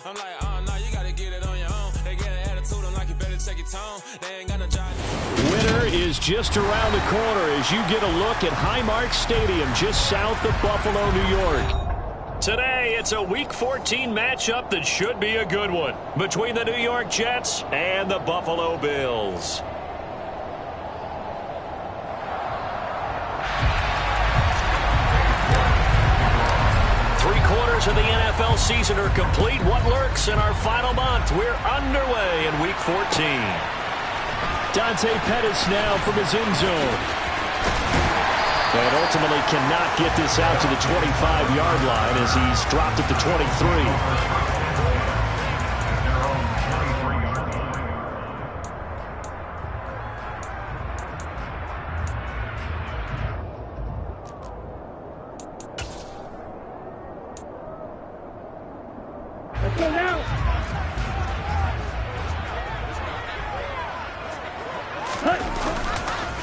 I'm like, oh no, you gotta get it on your own. They get an attitude, I'm like, you better check your tone. They ain't got no job. Winter is just around the corner as you get a look at Highmark Stadium just south of Buffalo, New York. Today, it's a Week 14 matchup that should be a good one between the New York Jets and the Buffalo Bills. Three-quarters of the NFL season are complete. What lurks in our final month? We're underway in Week 14. Dante Pettis now from his end zone. And ultimately cannot get this out to the 25-yard line as he's dropped at the 23.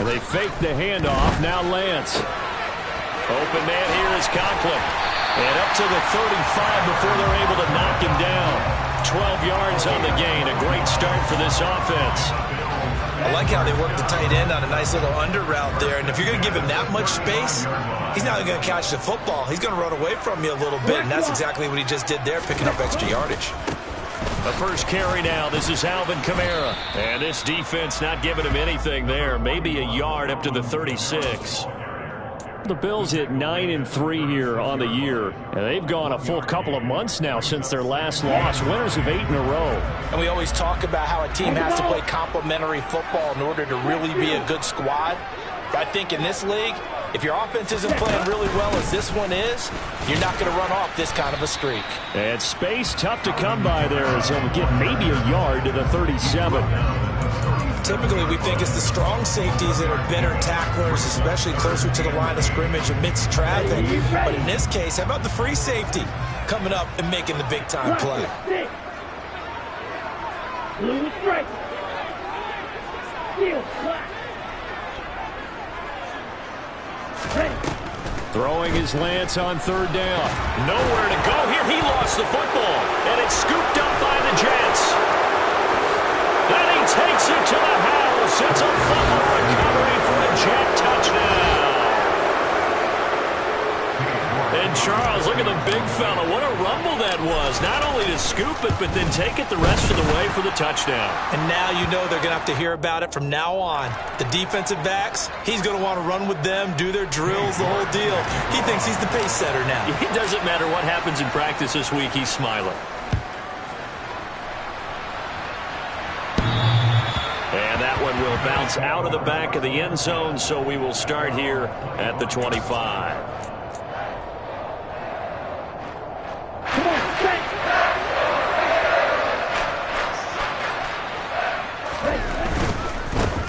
They fake the handoff. Now Lance. Open man here is Conklin. And up to the 35 before they're able to knock him down. 12 yards on the gain. A great start for this offense. I like how they work the tight end on a nice little under route there. And if you're going to give him that much space, he's not going to catch the football. He's going to run away from you a little bit. And that's exactly what he just did there, picking up extra yardage. The first carry now. This is Alvin Kamara. And this defense not giving him anything there. Maybe a yard up to the 36. The Bills hit 9-3 here on the year. And they've gone a full couple of months now since their last loss. Winners of 8 in a row. And we always talk about how a team has to play complementary football in order to really be a good squad. But I think in this league, if your offense isn't playing really well as this one is, you're not going to run off this kind of a streak. And space tough to come by there as he'll get maybe a yard to the 37. Typically, we think it's the strong safeties that are better tacklers, especially closer to the line of scrimmage amidst traffic. But in this case, how about the free safety coming up and making the big-time play? Blue strike. Steel flat. Throwing his Lance on third down. Nowhere to go here. He lost the football. And it's scooped up by the Jets. And he takes it to the house. It's a fumble recovery for a Jet touchdown. And Charles, look at the big fella. What a rumble that was. Not only to scoop it, but then take it the rest of the way for the touchdown. And now you know they're going to have to hear about it from now on. The defensive backs, he's going to want to run with them, do their drills, the whole deal. He thinks he's the pace setter now. It doesn't matter what happens in practice this week, he's smiling. And that one will bounce out of the back of the end zone, so we will start here at the 25.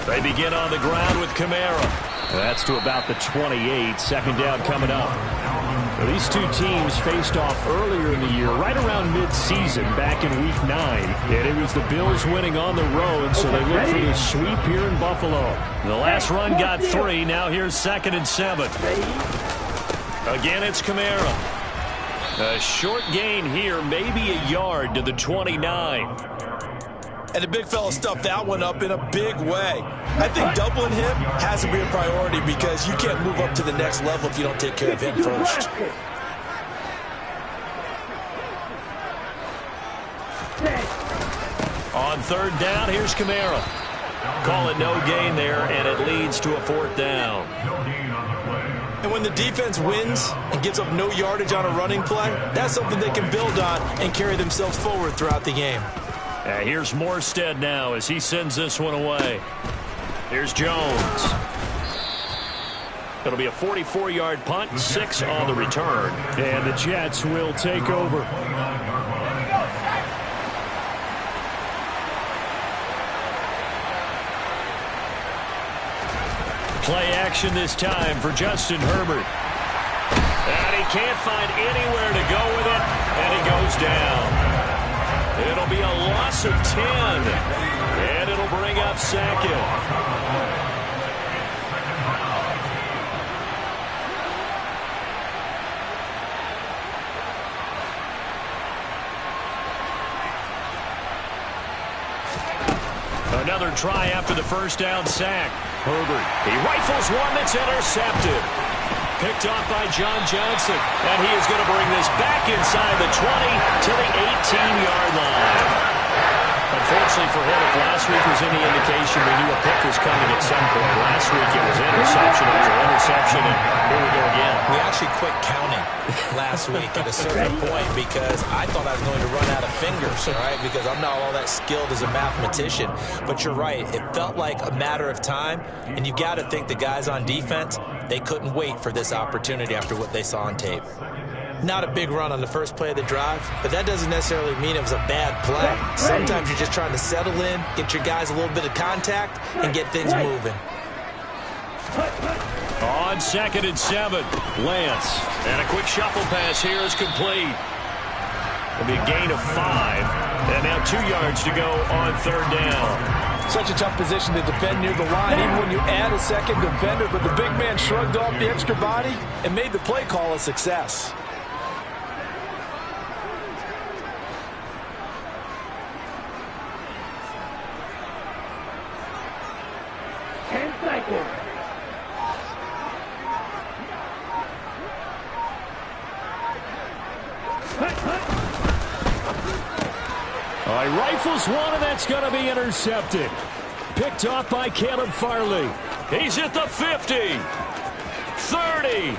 They begin on the ground with Kamara. That's to about the 28. Second down coming up. Well, these two teams faced off earlier in the year, right around mid-season, back in Week 9. And it was the Bills winning on the road, so they look for this sweep here in Buffalo. The last run got 3. Now here's 2nd and 7. Again, it's Kamara. A short gain here, maybe a yard to the 29. And the big fella stuffed that one up in a big way. I think doubling him has to be a priority because you can't move up to the next level if you don't take care of him first. On third down, here's Kamara. Call it no gain there, and it leads to a 4th down. And when the defense wins and gives up no yardage on a running play, that's something they can build on and carry themselves forward throughout the game. Here's Morstead now as he sends this one away. Here's Jones. It'll be a 44-yard punt, 6 on the return. And the Jets will take over. Play action this time for Justin Herbert. And he can't find anywhere to go with it, and he goes down. It'll be a loss of 10, and it'll bring up 2nd. Another try after the first down sack. Herbert, he rifles one that's intercepted. Picked off by John Johnson. And he is going to bring this back inside the 20 to the 18-yard line. Unfortunately for him, if last week was any indication, we knew a pick was coming at some point. Last week it was interception after interception, and here we go again. We actually quit counting last week at a certain point because I thought I was going to run out of fingers, all right, because I'm not all that skilled as a mathematician. But you're right. It felt like a matter of time, and you got to think the guys on defense, they couldn't wait for this opportunity after what they saw on tape. Not a big run on the first play of the drive, but that doesn't necessarily mean it was a bad play. Sometimes you're just trying to settle in, get your guys a little bit of contact, and get things moving. On 2nd and 7, Lance. And a quick shuffle pass here is complete. It'll be a gain of 5. And now 2 yards to go on 3rd down. Such a tough position to defend near the line, even when you add a second defender. But the big man shrugged off the extra body and made the play call a success. All right, rifles one, and that's going to be intercepted. Picked off by Caleb Farley. He's at the 50, 30,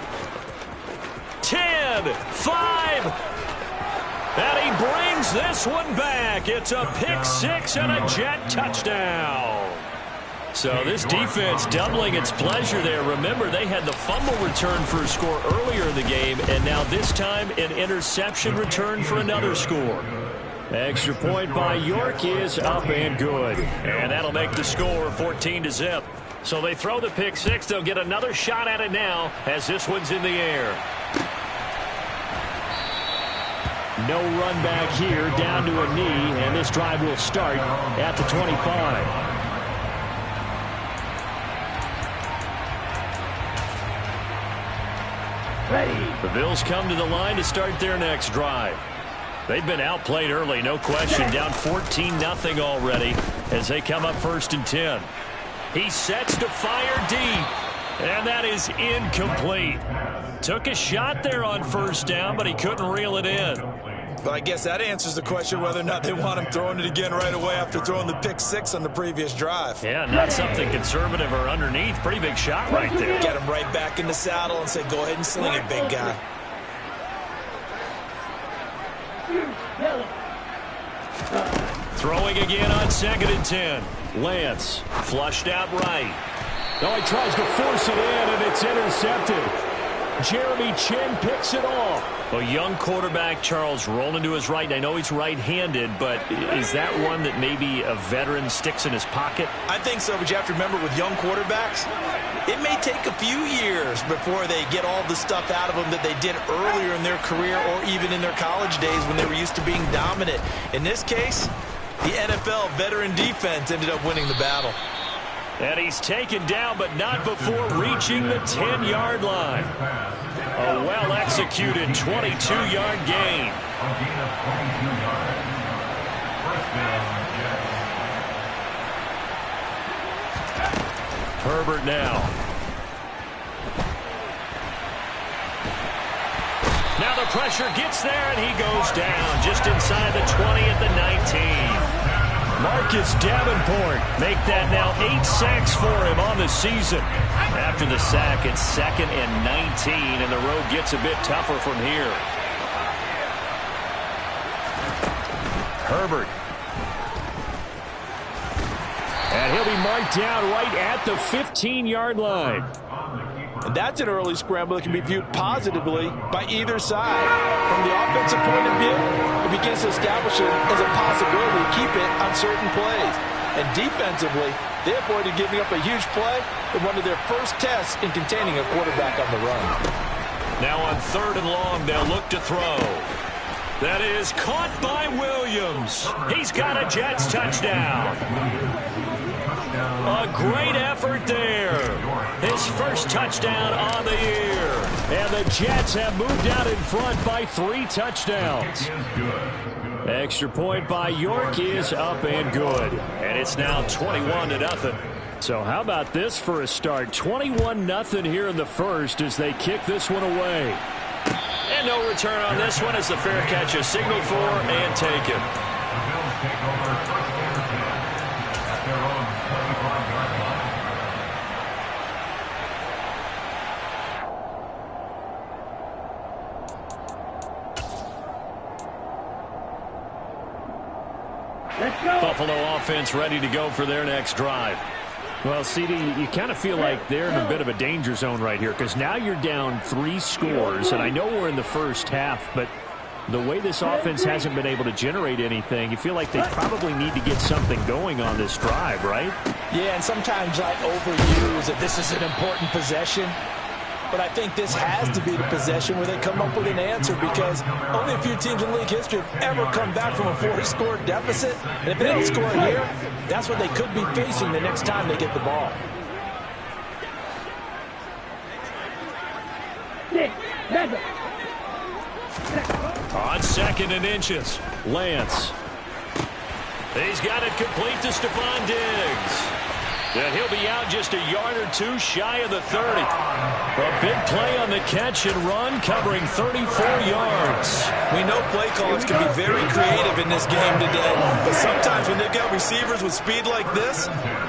10, 5. And he brings this one back. It's a pick six and a Jet touchdown. So this defense doubling its pleasure there. Remember, they had the fumble return for a score earlier in the game, and now this time an interception return for another score. Extra point by York is up and good. And that'll make the score 14-0. So they throw the pick six. They'll get another shot at it now as this one's in the air. No run back here, down to a knee, and this drive will start at the 25. The Bills come to the line to start their next drive. They've been outplayed early, no question. Down 14-0 already as they come up 1st and 10. He sets to fire deep, and that is incomplete. Took a shot there on 1st down, but he couldn't reel it in. But I guess that answers the question whether or not they want him throwing it again right away after throwing the pick six on the previous drive. Yeah, not something conservative or underneath. Pretty big shot right there. Get him right back in the saddle and say, go ahead and sling it, big guy. Throwing again on 2nd and 10. Lance flushed out right. Oh, he tries to force it in, and it's intercepted. Jeremy Chinn picks it off. A young quarterback, Charles, rolling to his right. I know he's right-handed, but is that one that maybe a veteran sticks in his pocket? I think so, but you have to remember with young quarterbacks, it may take a few years before they get all the stuff out of them that they did earlier in their career or even in their college days when they were used to being dominant. In this case, the NFL veteran defense ended up winning the battle. And he's taken down, but not before reaching the 10-yard line. A well-executed 22-yard gain. Herbert now. Now the pressure gets there, and he goes down just inside the 20 at the 19. Marcus Davenport make that now 8 sacks for him on the season. After the sack, it's 2nd and 19, and the road gets a bit tougher from here. Herbert. And he'll be marked down right at the 15-yard line. And that's an early scramble that can be viewed positively by either side. From the offensive point of view, it begins to establish it as a possibility to keep it on certain plays. And defensively, they avoided giving up a huge play in one of their first tests in containing a quarterback on the run. Now on 3rd and long, they'll look to throw. That is caught by Williams. He's got a Jets touchdown. A great effort there. His first touchdown on the year. And the Jets have moved out in front by 3 touchdowns. Extra point by York is up and good. And it's now 21-0. So how about this for a start? 21-0 here in the first as they kick this one away. And no return on this one as the fair catch is signaled for and taken. Buffalo offense ready to go for their next drive. Well, CD, you kind of feel like they're in a bit of a danger zone right here because now you're down 3 scores, and I know we're in the first half, but the way this offense hasn't been able to generate anything, you feel like they probably need to get something going on this drive, right? Yeah, and sometimes I overuse that this is an important possession. But I think this has to be the possession where they come up with an answer because only a few teams in league history have ever come back from a 4-score deficit. And if they don't score here, that's what they could be facing the next time they get the ball. On 2nd and inches, Lance. He's got it complete to Stephon Diggs. And he'll be out just a yard or 2 shy of the 30. A big play on the catch and run covering 34 yards. We know play callers can be very creative in this game today, but sometimes when they've got receivers with speed like this,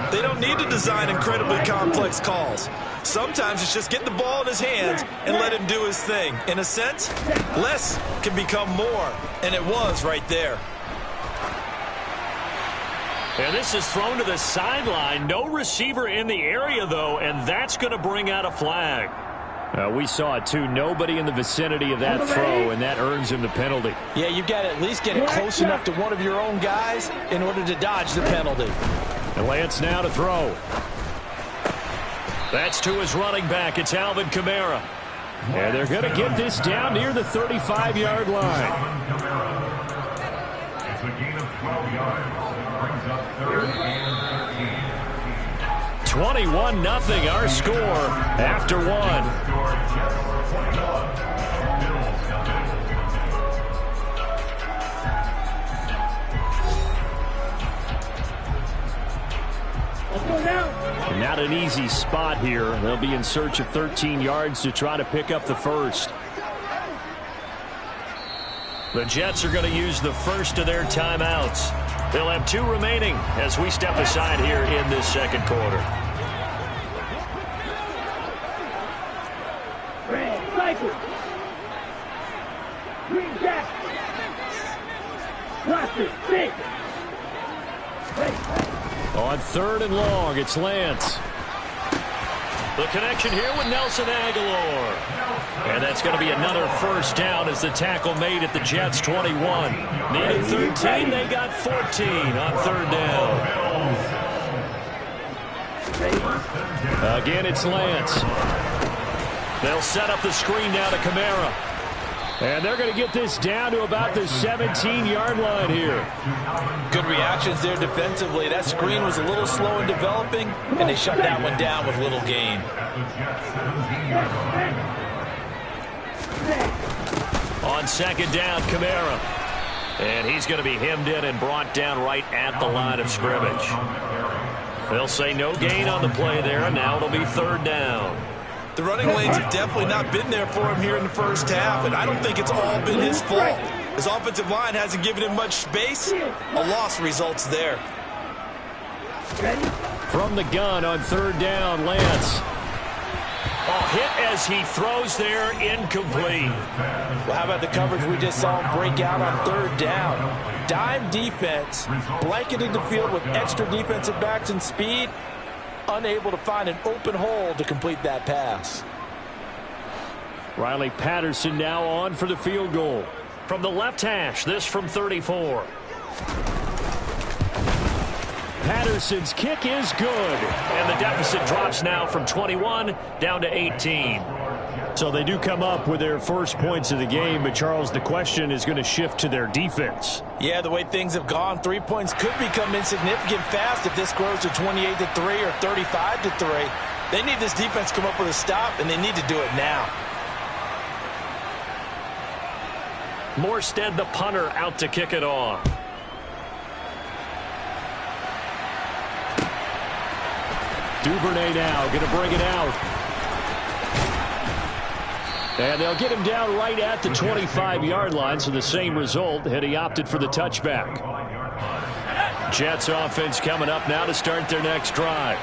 they don't need to design incredibly complex calls. Sometimes it's just get the ball in his hands and let him do his thing. In a sense, less can become more, and it was right there. And this is thrown to the sideline. No receiver in the area, though, and that's going to bring out a flag. We saw it, too. Nobody in the vicinity of that throw, and that earns him the penalty. Yeah, you've got to at least get it close enough to one of your own guys in order to dodge the penalty. And Lance now to throw. That's to his running back. It's Alvin Kamara. And they're going to get this down near the 35-yard line. It's a gain of 12 yards. 21-0 our score after 1. Not an easy spot here. They'll be in search of 13 yards to try to pick up the first. The Jets are going to use the first of their timeouts. They'll have 2 remaining as we step aside here in this second quarter. On 3rd and long, it's Lance. The connection here with Nelson Aguilar. And that's going to be another first down as the tackle made at the Jets' 21. Needed 13, they got 14 on 3rd down. Again, it's Lance. They'll set up the screen now to Kamara. And they're going to get this down to about the 17-yard line here. Good reactions there defensively. That screen was a little slow in developing, and they shut that one down with little gain. On 2nd down, Kamara. And he's going to be hemmed in and brought down right at the line of scrimmage. They'll say no gain on the play there, and now it'll be 3rd down. The running lanes have definitely not been there for him here in the first half, and I don't think it's all been his fault. His offensive line hasn't given him much space. A loss results there. From the gun on 3rd down, Lance. Hit as he throws there, incomplete. Well, how about the coverage we just saw him break out on 3rd down? Dime defense, blanketing the field with extra defensive backs and speed. Unable to find an open hole to complete that pass. Riley Patterson now on for the field goal. From the left hash, this from 34. Patterson's kick is good. And the deficit drops now from 21 down to 18. So they do come up with their first points of the game, but Charles, the question is going to shift to their defense. Yeah, the way things have gone, 3 points could become insignificant fast if this grows to 28-3 or 35-3. They need this defense to come up with a stop, and they need to do it now. Morstead, the punter, out to kick it off. Duvernay now going to bring it out. And they'll get him down right at the 25-yard line, so the same result had he opted for the touchback. Jets offense coming up now to start their next drive.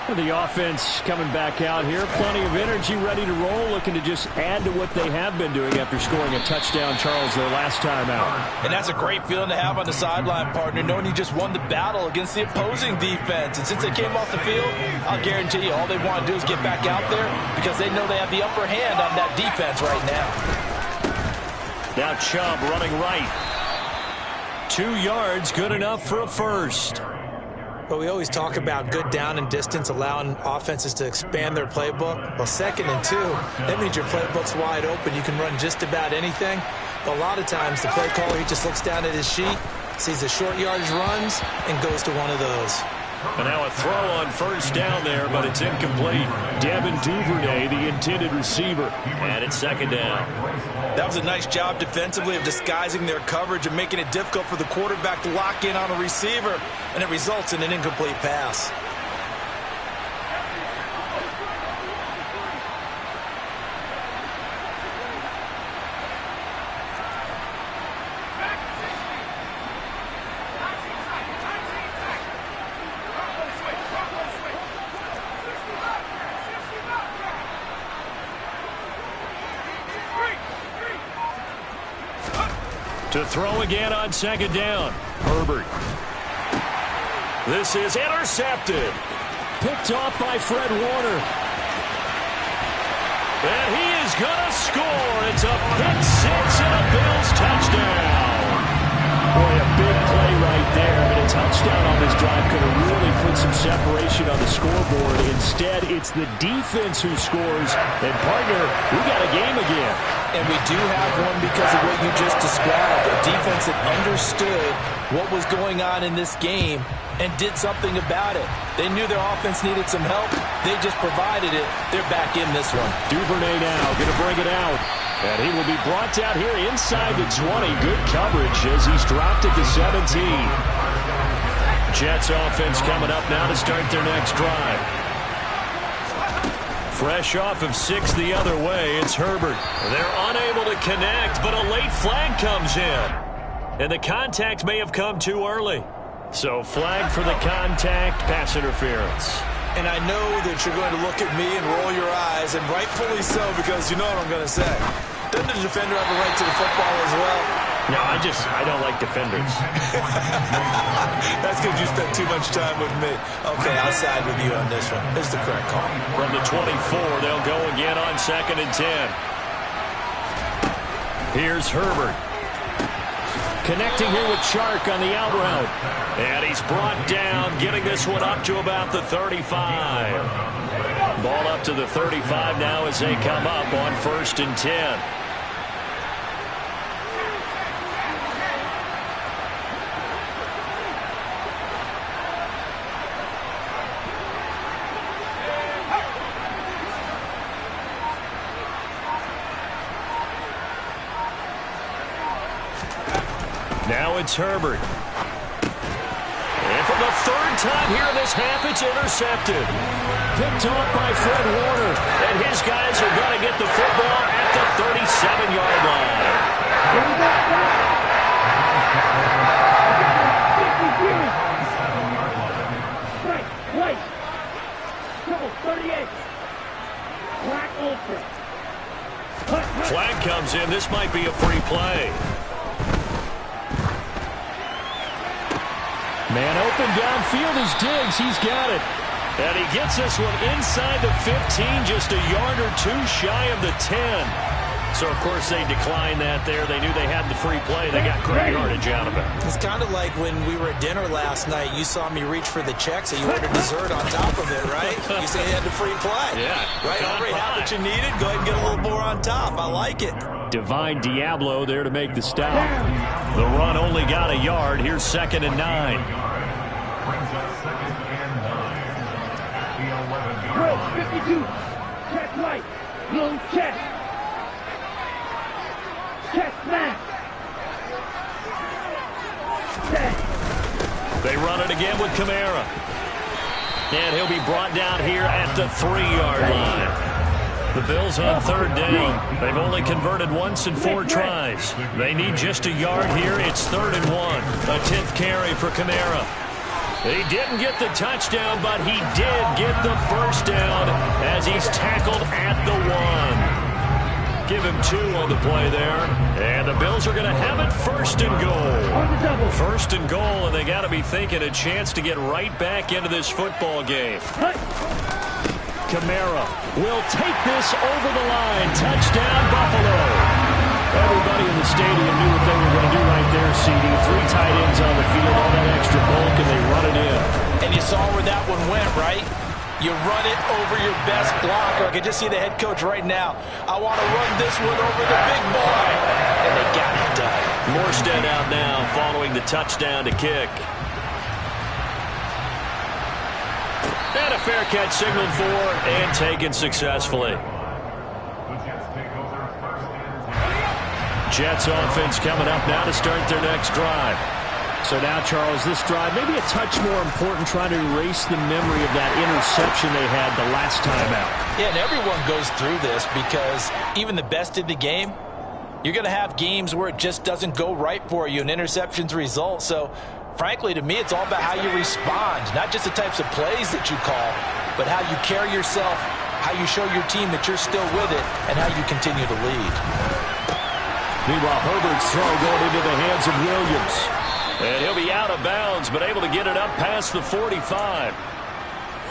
The offense coming back out here. Plenty of energy, ready to roll, looking to just add to what they have been doing after scoring a touchdown, Charles, their last time out. And that's a great feeling to have on the sideline, partner, knowing you just won the battle against the opposing defense. And since they came off the field, I'll guarantee you all they want to do is get back out there because they know they have the upper hand on that defense right now. Now Chubb running right. 2 yards, good enough for a first. But we always talk about good down and distance, allowing offenses to expand their playbook. Well, 2nd and 2, that means your playbook's wide open. You can run just about anything. But a lot of times, the play caller, he just looks down at his sheet, sees the short yardage runs, and goes to one of those. And now a throw on first down there, but it's incomplete. Devin Duvernay, the intended receiver. And it's 2nd down. That was a nice job defensively of disguising their coverage and making it difficult for the quarterback to lock in on a receiver, and it results in an incomplete pass. To throw again on 2nd down. Herbert. This is intercepted. Picked off by Fred Warner. And he is going to score. It's a pick six and a Bills touchdown. Boy, a big play right there. But a touchdown on this drive could have really put some separation on the scoreboard. Instead, it's the defense who scores. And, partner, we got a game again. And we do have one because of what you just described. A defense that understood what was going on in this game and did something about it. They knew their offense needed some help. They just provided it. They're back in this one. Duvernay now going to bring it out. And he will be brought down here inside the 20. Good coverage as he's dropped it to 17. Jets offense coming up now to start their next drive. Fresh off of 6 the other way, it's Herbert. They're unable to connect, but a late flag comes in. And the contact may have come too early. So flag for the contact, pass interference. And I know that you're going to look at me and roll your eyes, and rightfully so, because you know what I'm going to say. Doesn't the defender have a right to the football as well? No, I don't like defenders. That's because you spent too much time with me. Okay, I'll side with you on this one. This is the correct call. From the 24, they'll go again on 2nd and 10. Here's Herbert. Connecting here with Chark on the out route. And he's brought down, getting this one up to about the 35. Ball up to the 35 now as they come up on 1st and 10. Now it's Herbert. And for the 3rd time here in this half, it's intercepted. Picked off by Fred Warner. And his guys are going to get the football at the 37-yard line. Flag comes in. This might be a free play. Man open downfield is Diggs. He's got it. And he gets this one inside the 15, just a yard or two shy of the 10. So, of course, they declined that there. They knew they had the free play. They got great yardage out of it. It's kind of like when we were at dinner last night. You saw me reach for the checks, and you ordered dessert on top of it, right? You said you had the free play. Yeah. Right? Already had what you needed. Go ahead and get a little more on top. I like it. Divine Diablo there to make the stop. The run only got a yard. Here's 2nd and 9. Bridge 52. Check right. Long check. Check smash. They run it again with Kamara. And he'll be brought down here at the 3-yard line. The Bills on third down. They've only converted once in 4 tries. They need just a yard here. It's 3rd and 1. A 10th carry for Kamara. He didn't get the touchdown, but he did get the first down as he's tackled at the 1. Give him 2 on the play there. And the Bills are going to have it 1st and goal. 1st and goal, and they got to be thinking a chance to get right back into this football game. Kamara will take this over the line. Touchdown, Buffalo. Everybody in the stadium knew what they were going to do right there, CD. 3 tight ends on the field, all that extra bulk, and they run it in. And you saw where that one went, right? You run it over your best blocker. I can just see the head coach right now. I want to run this one over the big boy. And they got it done. Morstead out now following the touchdown to kick. And a fair catch signaled for and taken successfully. Jets offense coming up now to start their next drive. So now, Charles, this drive maybe a touch more important, trying to erase the memory of that interception they had the last time out. Yeah, and everyone goes through this because even the best in the game, you're going to have games where it just doesn't go right for you and interceptions result. So, frankly, to me, it's all about how you respond, not just the types of plays that you call, but how you carry yourself, how you show your team that you're still with it, and how you continue to lead. Meanwhile, Herbert's throw going into the hands of Williams. And he'll be out of bounds, but able to get it up past the 45.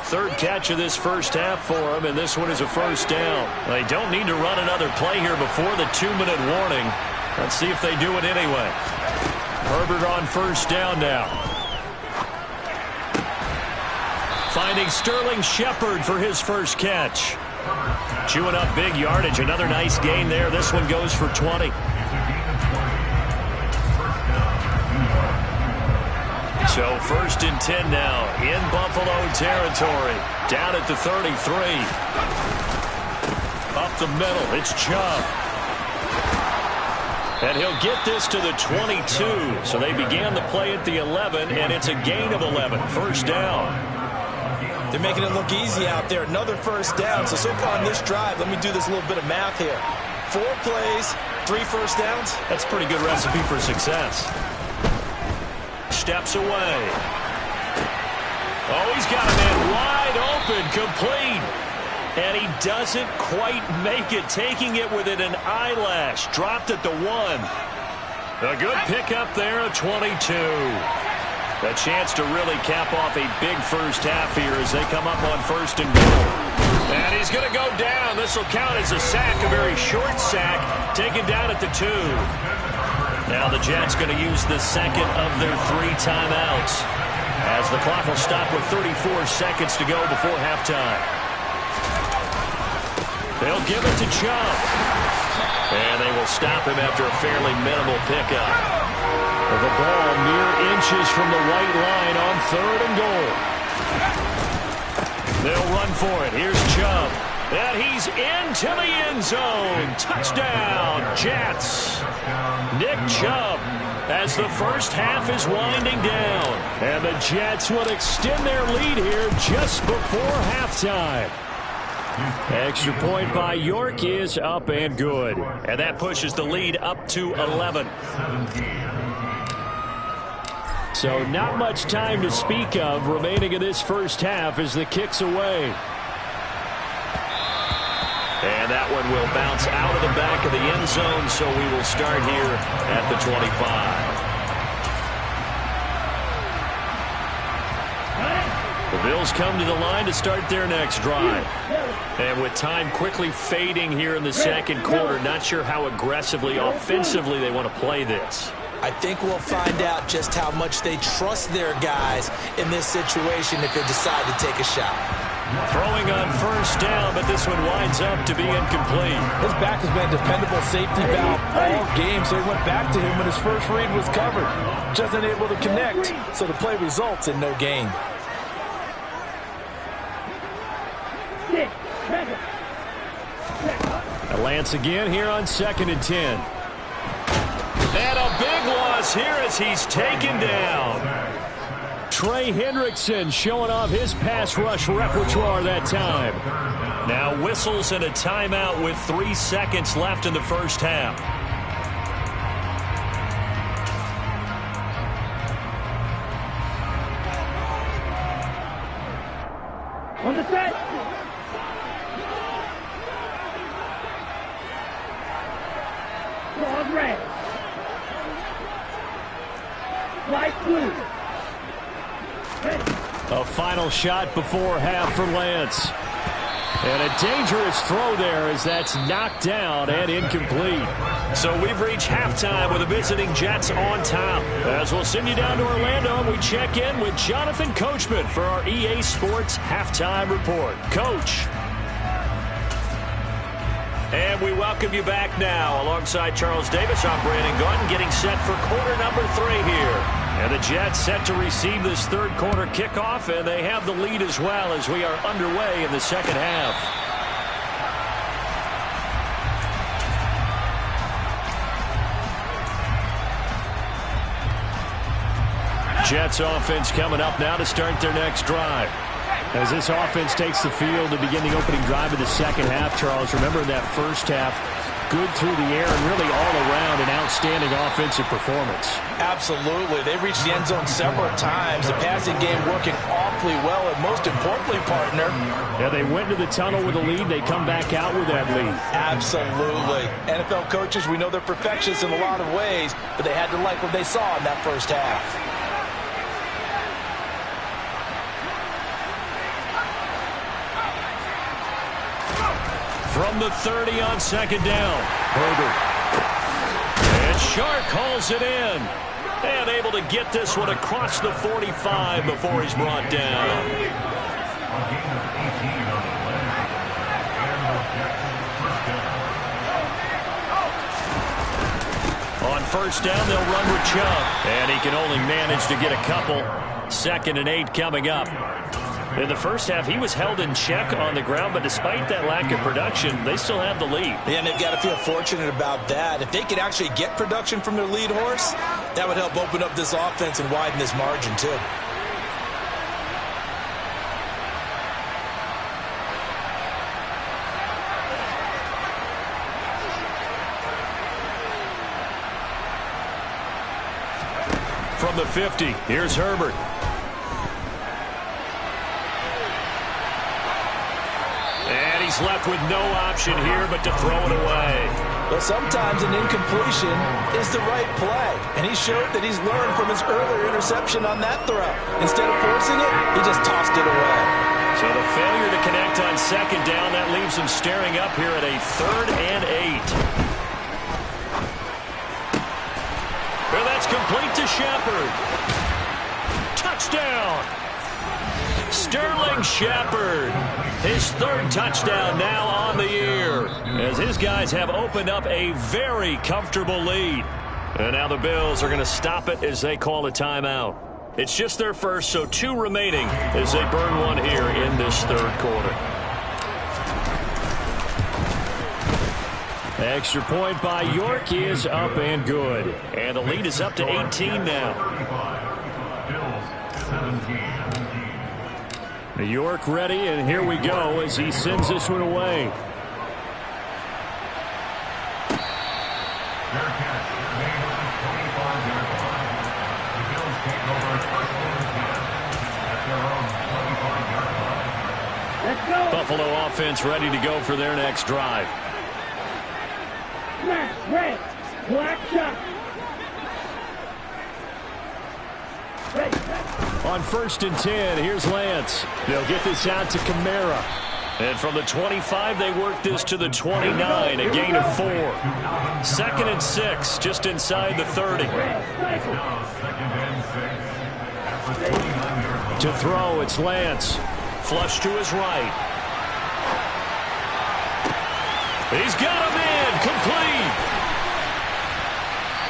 3rd catch of this first half for him, and this one is a first down. They don't need to run another play here before the 2-minute warning. Let's see if they do it anyway. Herbert on first down now. Finding Sterling Shepard for his first catch. Chewing up big yardage. Another nice gain there. This one goes for 20. So 1st and 10 now in Buffalo territory. Down at the 33. Up the middle, it's Chubb. And he'll get this to the 22. So they began the play at the 11, and it's a gain of 11. First down. They're making it look easy out there. Another first down. So far on this drive, let me do this little bit of math here. 4 plays, 3 first downs. That's a pretty good recipe for success. Steps away. Oh, he's got a man wide open, complete. And he doesn't quite make it, taking it within an eyelash. Dropped at the 1. A good pickup there, a 22. A chance to really cap off a big first half here as they come up on 1st and goal. And he's going to go down. This will count as a sack, a very short sack, taken down at the 2. Now the Jets going to use the 2nd of their 3 timeouts as the clock will stop with 34 seconds to go before halftime. They'll give it to Chubb. And they will stop him after a fairly minimal pickup. The ball mere inches from the white line on 3rd and goal. They'll run for it. Here's Chubb. And he's into the end zone. Touchdown, Jets. Nick Chubb as the first half is winding down. And the Jets will extend their lead here just before halftime. Extra point by York is up and good. And that pushes the lead up to 11. So not much time to speak of remaining in this first half as the kick's away. And that one will bounce out of the back of the end zone, so we will start here at the 25. The Bills come to the line to start their next drive. And with time quickly fading here in the second quarter, not sure how aggressively, offensively they want to play this. I think we'll find out just how much they trust their guys in this situation if they decide to take a shot. Throwing on first down, but this one winds up to be incomplete. His back has been a dependable safety valve all game, so he went back to him when his first read was covered. Just unable to connect, so the play results in no gain. Lance again here on 2nd and 10. And a big loss here as he's taken down. Trey Hendrickson showing off his pass rush repertoire that time. Now whistles and a timeout with 3 seconds left in the first half. On the set. Cross red. Light blue. A final shot before half for Lance. And a dangerous throw there as that's knocked down and incomplete. So we've reached halftime with the visiting Jets on top. As we'll send you down to Orlando, and we check in with Jonathan Coachman for our EA Sports Halftime Report. Coach. And we welcome you back now. Alongside Charles Davis, I'm Brandon Gunn, getting set for quarter number 3 here. And the Jets set to receive this third quarter kickoff, and they have the lead as well as we are underway in the second half. Jets offense coming up now to start their next drive. As this offense takes the field to begin the opening drive of the second half, Charles, remember that first half, good through the air and really all around an outstanding offensive performance. Absolutely. They reached the end zone several times. The passing game working awfully well, and most importantly, partner. Yeah, they went to the tunnel with a lead. They come back out with that lead. Absolutely. NFL coaches, we know they're perfectionists in a lot of ways, but they had to like what they saw in that first half. From the 30 on second down, Herbert. And Shark hauls it in. And able to get this one across the 45 before he's brought down. On first down, they'll run with Chubb. And he can only manage to get a couple. 2nd and 8 coming up. In the first half, he was held in check on the ground, but despite that lack of production, they still have the lead. Yeah, and they've got to feel fortunate about that. If they could actually get production from their lead horse, that would help open up this offense and widen this margin, too. From the 50, here's Herbert. And he's left with no option here but to throw it away. But sometimes an incompletion is the right play. And he showed that he's learned from his earlier interception on that throw. Instead of forcing it, he just tossed it away. So the failure to connect on second down, that leaves him staring up here at a 3rd and 8. Well, that's complete to Shepard. Touchdown! Sterling Shepard, his 3rd touchdown now on the year, as his guys have opened up a very comfortable lead. And now the Bills are going to stop it as they call a timeout. It's just their first, so 2 remaining as they burn one here in this 3rd quarter. Extra point by York is up and good. And the lead is up to 18 now. York ready, and here we go as he sends this one away. Buffalo offense ready to go for their next drive. Red, black shot. On 1st and 10, here's Lance. They'll get this out to Kamara. And from the 25, they work this to the 29, a gain of 4. 2nd and 6, just inside the 30. To throw, it's Lance. Flush to his right. He's got him in, complete.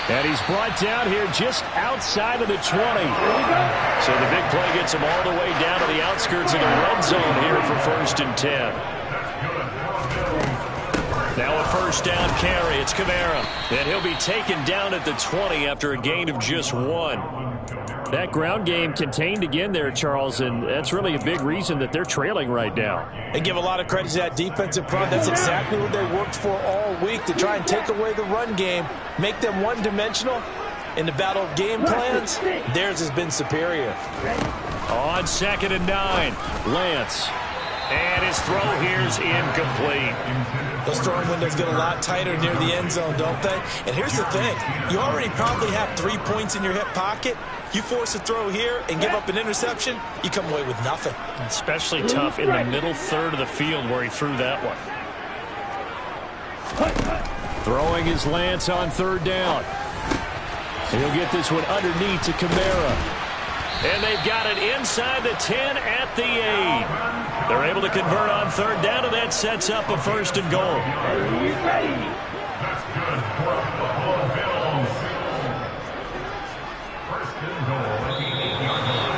And he's brought down here just outside of the 20. So the big play gets him all the way down to the outskirts of the red zone here for 1st and 10. Now a 1st down carry. It's Kamara. And he'll be taken down at the 20 after a gain of just 1. That ground game contained again there, Charles, and that's really a big reason that they're trailing right now. And give a lot of credit to that defensive front. That's exactly what they worked for all week, to try and take away the run game, make them one-dimensional. In the battle of game plans, theirs has been superior. On 2nd and 9, Lance. And his throw here's incomplete. Those throwing windows get a lot tighter near the end zone, don't they? And here's the thing. You already probably have 3 points in your hip pocket. You force a throw here and give up an interception, you come away with nothing. Especially tough in the middle third of the field where he threw that one. Throwing is Lance on 3rd down. He'll get this one underneath to Kamara. And they've got it inside the 10 at the 8. They're able to convert on 3rd down, and that sets up a 1st and goal.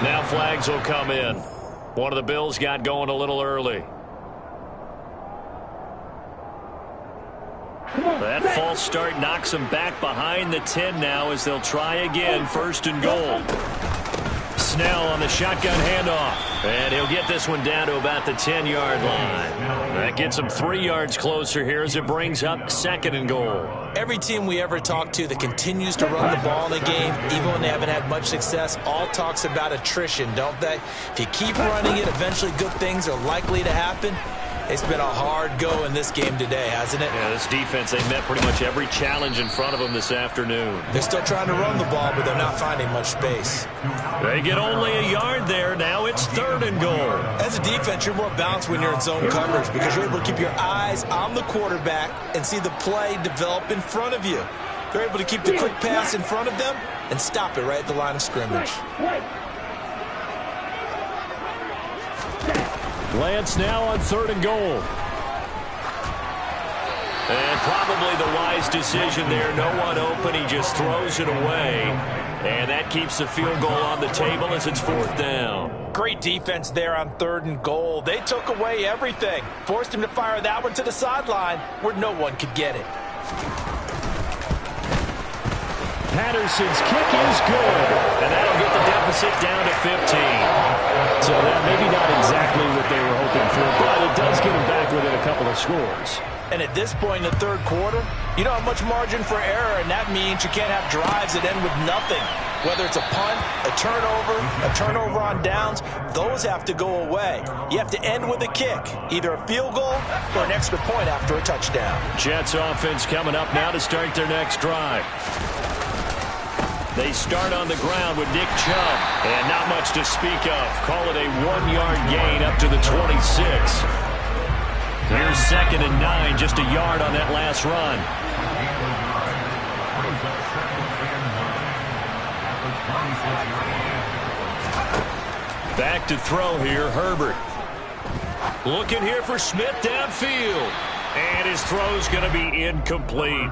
Now flags will come in. One of the Bills got going a little early. That false start knocks them back behind the 10 now as they'll try again, 1st and goal. Snell on the shotgun handoff. And he'll get this one down to about the 10-yard line. That gets him 3 yards closer here as it brings up 2nd and goal. Every team we ever talk to that continues to run the ball in a game, even when they haven't had much success, all talks about attrition, don't they? If you keep running it, eventually good things are likely to happen. It's been a hard go in this game today, hasn't it? Yeah, this defense, they met pretty much every challenge in front of them this afternoon. They're still trying to run the ball, but they're not finding much space. They get only a yard there. Now it's 3rd and goal. As a defense, you're more balanced when you're in zone coverage because you're able to keep your eyes on the quarterback and see the play develop in front of you. They're able to keep the quick pass in front of them and stop it right at the line of scrimmage. Lance now on 3rd and goal. And probably the wise decision there. No one open. He just throws it away. And that keeps the field goal on the table as it's 4th down. Great defense there on 3rd and goal. They took away everything. Forced him to fire that one to the sideline where no one could get it. Patterson's kick is good. And that'll get the deficit down to 15. So that maybe not exactly what they were hoping for, but it does get them back within a couple of scores. And at this point in the 3rd quarter, you don't have much margin for error, and that means you can't have drives that end with nothing. Whether it's a punt, a turnover on downs, those have to go away. You have to end with a kick, either a field goal or an extra point after a touchdown. Jets offense coming up now to start their next drive. They start on the ground with Nick Chubb, and not much to speak of. Call it a 1-yard gain up to the 26. Here's 2nd and 9, just a yard on that last run. Back to throw here, Herbert. Looking here for Smith downfield. And his throw's going to be incomplete.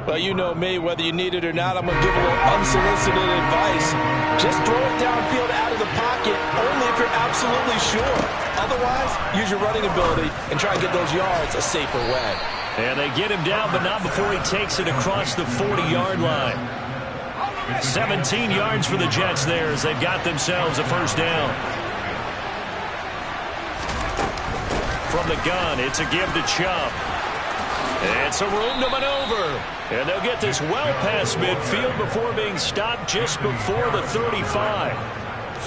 Well, you know me, whether you need it or not, I'm going to give a little unsolicited advice. Just throw it downfield out of the pocket, only if you're absolutely sure. Otherwise, use your running ability and try and get those yards a safer way. And they get him down, but not before he takes it across the 40-yard line. 17 yards for the Jets there as they've got themselves a 1st down. From the gun, it's a give to Chubb. It's a room to maneuver. And they'll get this well past midfield before being stopped just before the 35.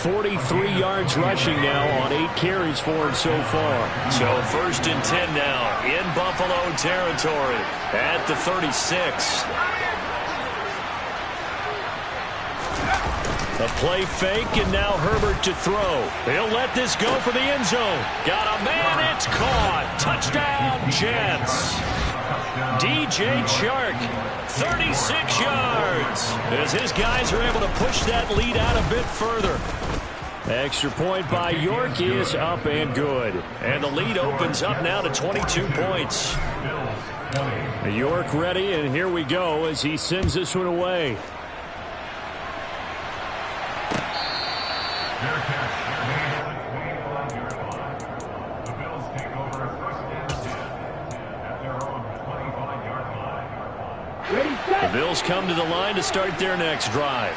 43 yards rushing now on 8 carries for him so far. So 1st and 10 now in Buffalo territory at the 36. A play fake, and now Herbert to throw. He'll let this go for the end zone. Got a man, it's caught. Touchdown, Jets. DJ Chark, 36 yards. As his guys are able to push that lead out a bit further. Extra point by York is up and good. And the lead opens up now to 22 points. York ready, and here we go as he sends this one away. The Bills come to the line to start their next drive.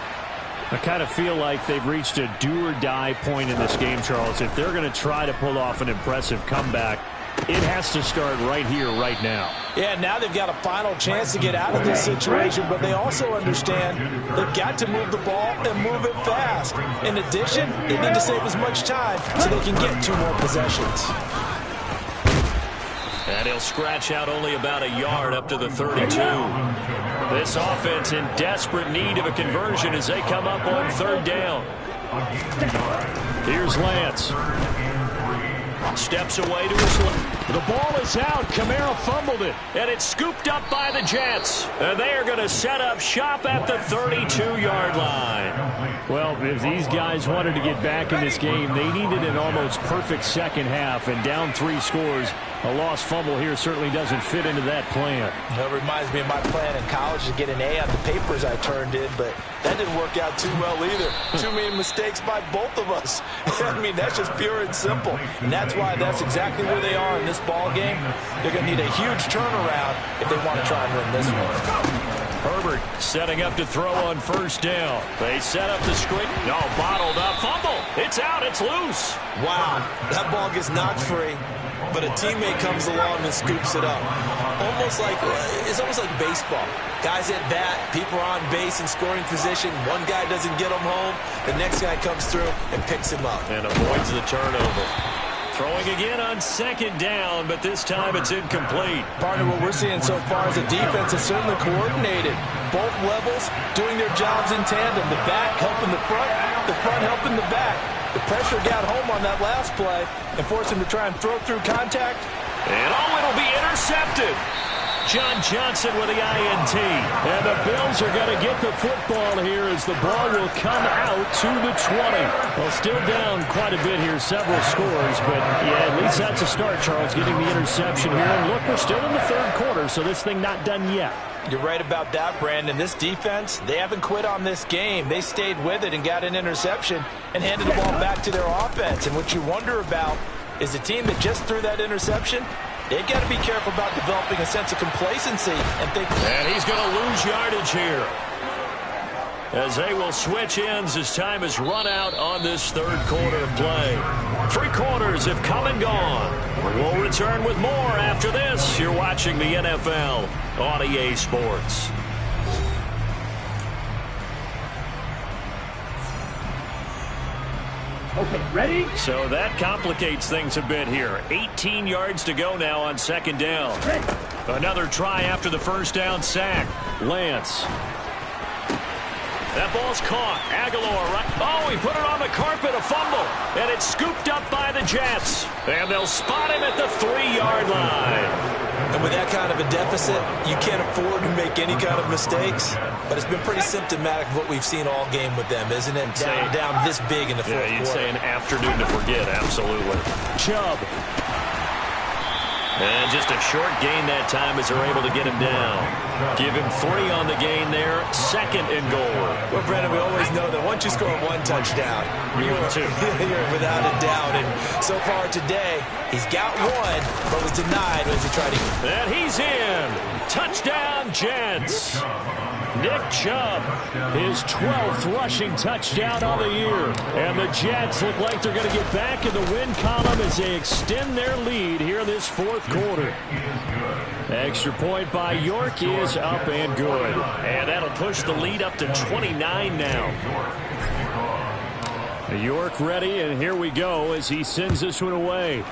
I kind of feel like they've reached a do-or-die point in this game, Charles. If they're going to try to pull off an impressive comeback, it has to start right here, right now. Yeah, now they've got a final chance to get out of this situation, but they also understand they've got to move the ball and move it fast. In addition, they need to save as much time so they can get 2 more possessions. And he'll scratch out only about a yard up to the 32. This offense in desperate need of a conversion as they come up on 3rd down. Here's Lance. Steps away to his left. The ball is out. Kamara fumbled it. And it's scooped up by the Jets. And they are going to set up shop at the 32-yard line. Well, if these guys wanted to get back in this game, they needed an almost perfect second half. And down 3 scores, a lost fumble here certainly doesn't fit into that plan. That reminds me of my plan in college to get an A on the papers I turned in, but that didn't work out too well either. Too many mistakes by both of us. I mean, that's just pure and simple. And that's why that's exactly where they are in this ball game. They're going to need a huge turnaround if they want to try and win this one. Herbert setting up to throw on 1st down. They set up the screen. No, bottled up. Fumble. It's out. It's loose. Wow, that ball gets knocked free, but a teammate comes along and scoops it up. It's almost like baseball. Guys at bat, people are on base in scoring position. One guy doesn't get him home. The next guy comes through and picks him up. And avoids the turnover. Throwing again on 2nd down, but this time it's incomplete. Partner, what we're seeing so far is the defense is certainly coordinated. Both levels doing their jobs in tandem. The back helping the front helping the back. The pressure got home on that last play and forced him to try and throw through contact. And it'll be intercepted. John Johnson with the INT. And the Bills are going to get the football here as the ball will come out to the 20. Well, still down quite a bit here, several scores, but yeah, at least that's a start, Charles, getting the interception here. And look, we're still in the 3rd quarter, so this thing not done yet. You're right about that, Brandon. This defense, they haven't quit on this game. They stayed with it and got an interception and handed the ball back to their offense. And what you wonder about is the team that just threw that interception, they've got to be careful about developing a sense of complacency and think. And he's going to lose yardage here, as they will switch ends as time is run out on this 3rd quarter of play. 3 quarters have come and gone. We'll return with more after this. You're watching the NFL on EA Sports. Okay, ready? So that complicates things a bit here. 18 yards to go now on 2nd down. Ready. Another try after the 1st down sack. Lance. That ball's caught. Aguilar, right? Oh, he put it on the carpet, a fumble. And it's scooped up by the Jets. And they'll spot him at the 3-yard line. And with that kind of a deficit, you can't afford to make any kind of mistakes. But it's been pretty symptomatic of what we've seen all game with them, isn't it? Down this big in the 4th quarter. Yeah, you'd say an afternoon to forget, absolutely. Chubb. And just a short gain that time as they're able to get him down. Give him 3 on the gain there. 2nd and goal. Well, Brandon, we always know that once you score 1 touchdown, you're without a doubt. And so far today, he's got 1, but was denied as he tried to. And he's in. Touchdown, Jets. Nick Chubb, his 12th rushing touchdown of the year. And the Jets look like they're going to get back in the win column as they extend their lead here in this 4th quarter. Extra point by York is up and good. And that'll push the lead up to 29 now. York ready, and here we go as he sends this one away.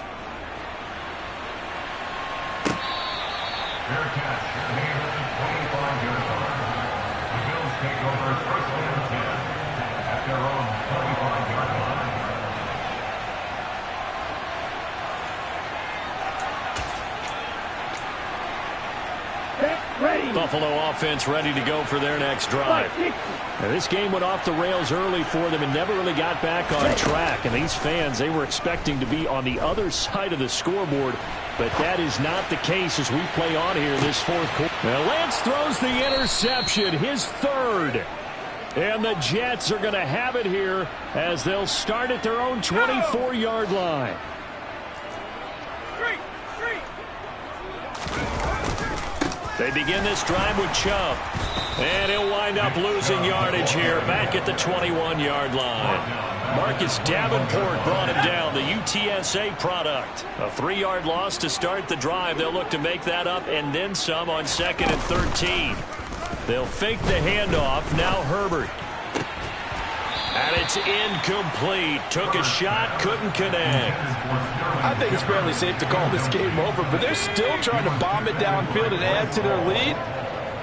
Buffalo offense ready to go for their next drive. Now, this game went off the rails early for them and never really got back on track. And these fans, they were expecting to be on the other side of the scoreboard. But that is not the case as we play on here in this 4th quarter. Now, Lance throws the interception, his 3rd. And the Jets are going to have it here as they'll start at their own 24-yard line. They begin this drive with Chubb. And he'll wind up losing yardage here back at the 21-yard line. Marcus Davenport brought him down, the UTSA product. A 3-yard loss to start the drive. They'll look to make that up and then some on 2nd and 13. They'll fake the handoff. Now Herbert. And it's incomplete. Took a shot, couldn't connect. I think it's fairly safe to call this game over, but they're still trying to bomb it downfield and add to their lead.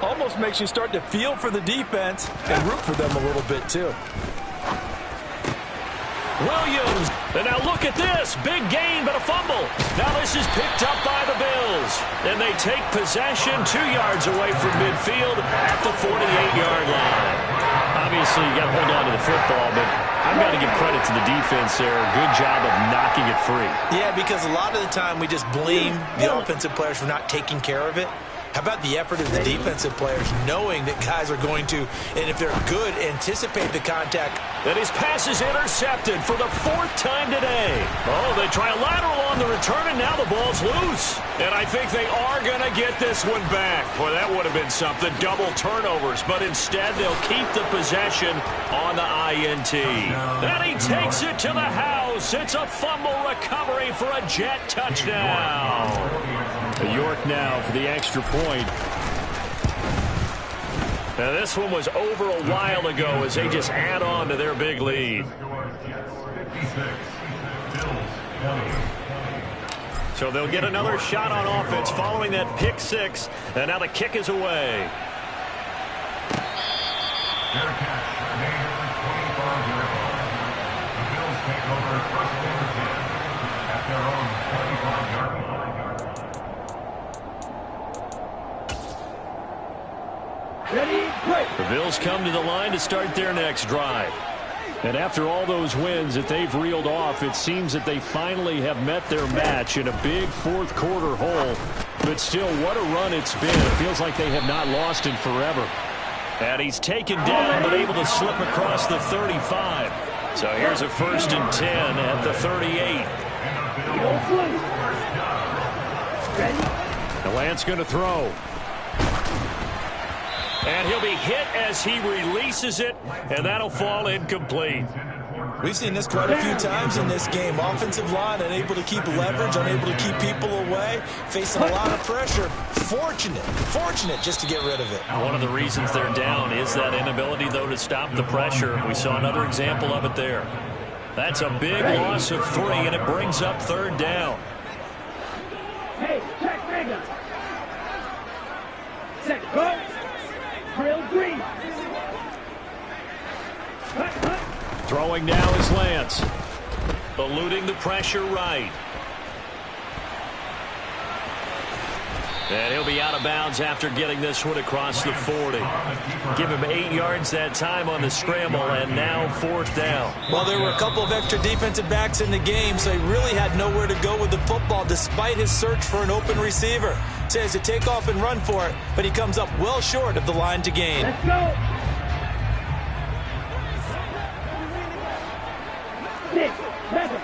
Almost makes you start to feel for the defense and root for them a little bit, too. Williams. And now look at this. Big gain, but a fumble. Now this is picked up by the Bills. And they take possession 2 yards away from midfield at the 48-yard line. Obviously, you got to hold on to the football, but I've got to give credit to the defense there. Good job of knocking it free. Yeah, because a lot of the time we just blame the offensive players for not taking care of it. How about the effort of the defensive players knowing that guys are going to, and if they're good, anticipate the contact. And his pass is intercepted for the 4th time today. Oh, they try a lateral on the return, and now the ball's loose. And I think they are going to get this one back. Boy, that would have been something. Double turnovers. But instead, they'll keep the possession on the INT. And he takes it to the house. It's a fumble recovery for a Jet touchdown. York now for the extra point. Now this one was over a while ago as they just add on to their big lead. So they'll get another shot on offense following that pick 6. And now the kick is away. The Bills come to the line to start their next drive. And after all those wins that they've reeled off, it seems that they finally have met their match in a big 4th quarter hole. But still, what a run it's been. It feels like they have not lost in forever. And he's taken down but able to slip across the 35. So here's a 1st and 10 at the 38. The Lance going to throw. And he'll be hit as he releases it, and that'll fall incomplete. We've seen this quite a few times in this game. Offensive line unable to keep leverage, unable to keep people away, facing a lot of pressure. Fortunate just to get rid of it. One of the reasons they're down is that inability, though, to stop the pressure. We saw another example of it there. That's a big loss of 3, and it brings up 3rd down. Hey, check Vega. Set, go. Drill green. Throwing now is Lance. Eluding the pressure right. And he'll be out of bounds after getting this one across the 40. Give him 8 yards that time on the scramble, and now 4th down. Well, there were a couple of extra defensive backs in the game, so he really had nowhere to go with the football despite his search for an open receiver. So he has to take off and run for it, but he comes up well short of the line to gain. Let's go. 6, 7.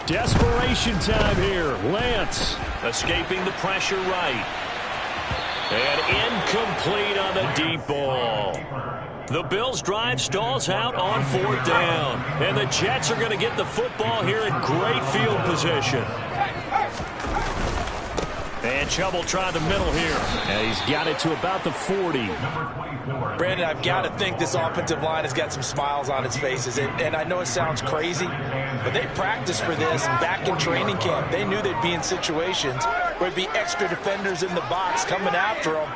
Desperation time here. Lance. Escaping the pressure right. And incomplete on the deep ball. The Bills' drive stalls out on 4th down. And the Jets are going to get the football here in great field position. And Chubb will try the middle here. And he's got it to about the 40. Brandon, I've got to think this offensive line has got some smiles on its faces. And I know it sounds crazy, but they practiced for this back in training camp. They knew they'd be in situations where there'd be extra defenders in the box coming after them,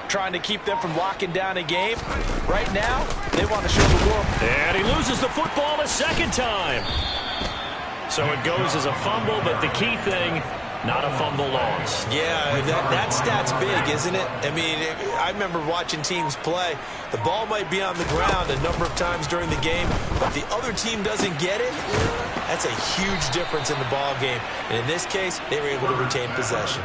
trying to keep them from locking down a game. Right now, they want to show the world. And he loses the football a 2nd time. So it goes as a fumble, but the key thing, not a fumble loss. Yeah, that stat's big, isn't it? I mean, I remember watching teams play. The ball might be on the ground a number of times during the game, but the other team doesn't get it. That's a huge difference in the ball game. And in this case, they were able to retain possession.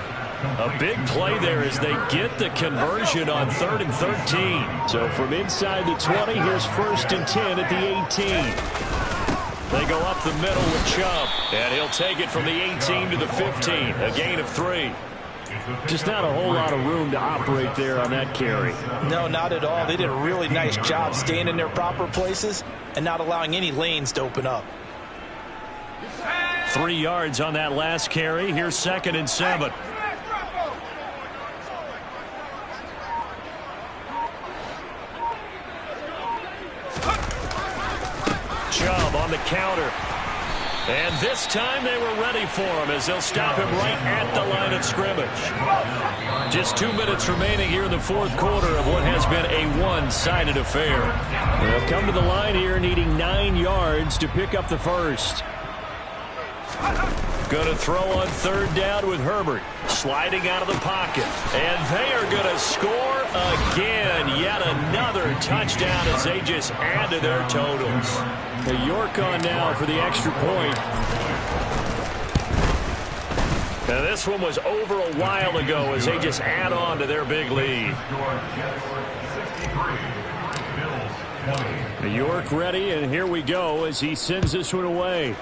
A big play there as they get the conversion on 3rd and 13. So from inside the 20, here's 1st and 10 at the 18. They go up the middle with Chubb, and he'll take it from the 18 to the 15, a gain of 3. Just not a whole lot of room to operate there on that carry. No, not at all. They did a really nice job staying in their proper places and not allowing any lanes to open up. 3 yards on that last carry. Here's 2nd and 7. Chubb on the counter. And this time they were ready for him as they'll stop him right at the line of scrimmage. Just 2 minutes remaining here in the fourth quarter of what has been a one-sided affair. They'll come to the line here needing 9 yards to pick up the first. Going to throw on 3rd down with Herbert. Sliding out of the pocket. And they are going to score again. Yet another touchdown as they just add to their totals. The York on now for the extra point. Now this one was over a while ago as they just add on to their big lead. The York ready, and here we go as he sends this one away.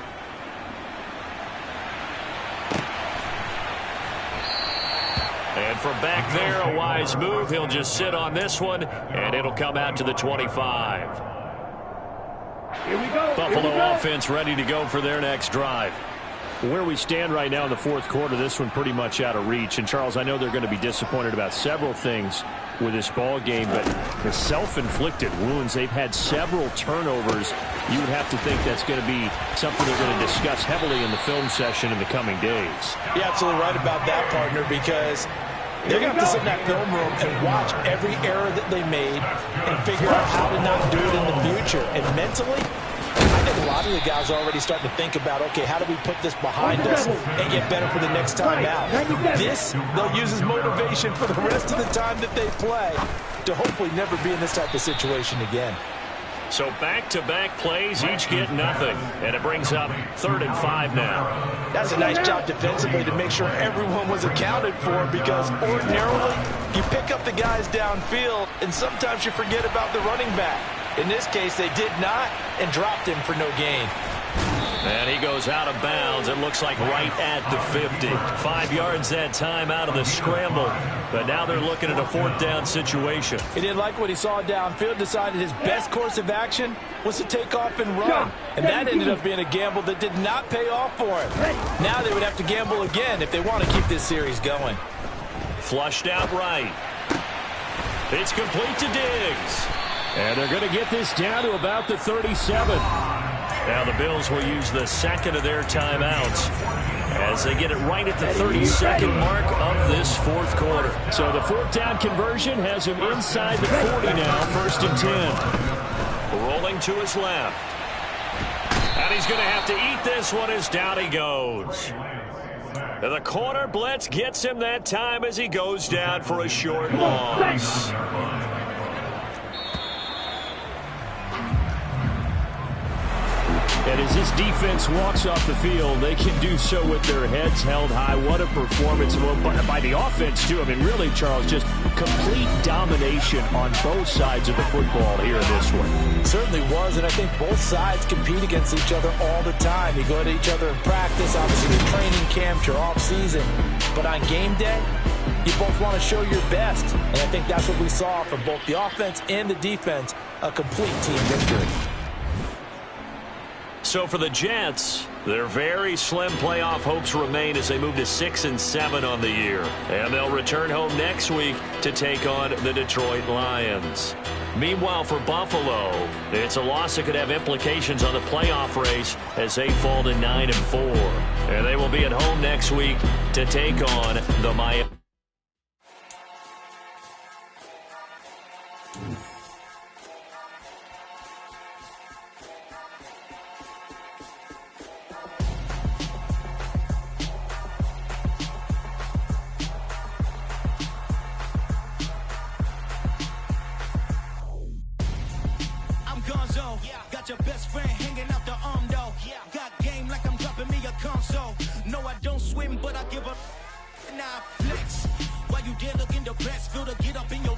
And from back there, a wise move. He'll just sit on this one, and it'll come out to the 25. Here we go. Buffalo offense ready to go for their next drive. Where we stand right now in the fourth quarter, this one pretty much out of reach. And, Charles, I know they're going to be disappointed about several things with this ball game, but the self-inflicted wounds, they've had several turnovers. You would have to think that's going to be something they're going to discuss heavily in the film session in the coming days. You're absolutely right about that, partner, because they're going to have to sit in that film room and watch every error that they made and figure out how to not do it in the future. And mentally, I think a lot of the guys are already starting to think about, okay, how do we put this behind us and get better for the next time out? This, they'll use as motivation for the rest of the time that they play to hopefully never be in this type of situation again. So back-to-back plays, each get nothing. And it brings up 3rd and 5 now. That's a nice job defensively to make sure everyone was accounted for, because ordinarily you pick up the guys downfield and sometimes you forget about the running back. In this case, they did not and dropped him for no gain. And he goes out of bounds. It looks like right at the 50. 5 yards that time out of the scramble. But now they're looking at a 4th down situation. He didn't like what he saw downfield, decided his best course of action was to take off and run. And that ended up being a gamble that did not pay off for him. Now they would have to gamble again if they want to keep this series going. Flushed out right. It's complete to Diggs. And they're going to get this down to about the 37. Now the Bills will use the second of their timeouts as they get it right at the 32nd mark of this fourth quarter. So the 4th down conversion has him inside the 40 now, 1st and 10. Rolling to his left. And he's going to have to eat this one as down he goes. And the corner blitz gets him that time as he goes down for a short loss. And as this defense walks off the field, they can do so with their heads held high. What a performance by the offense, too. I mean, really, Charles, just complete domination on both sides of the football here in this one. It certainly was, and I think both sides compete against each other all the time. You go at each other in practice, obviously your training camp, your off-season. But on game day, you both want to show your best. And I think that's what we saw from both the offense and the defense, a complete team victory. So for the Jets, their very slim playoff hopes remain as they move to 6-7 on the year. And they'll return home next week to take on the Detroit Lions. Meanwhile, for Buffalo, it's a loss that could have implications on the playoff race as they fall to 9-4. And they will be at home next week to take on the Miami. Got your best friend hanging out the arm though. Got game like I'm dropping me a console. No, I don't swim, but I give up. Now flex. While you there looking the best, feel to get up in your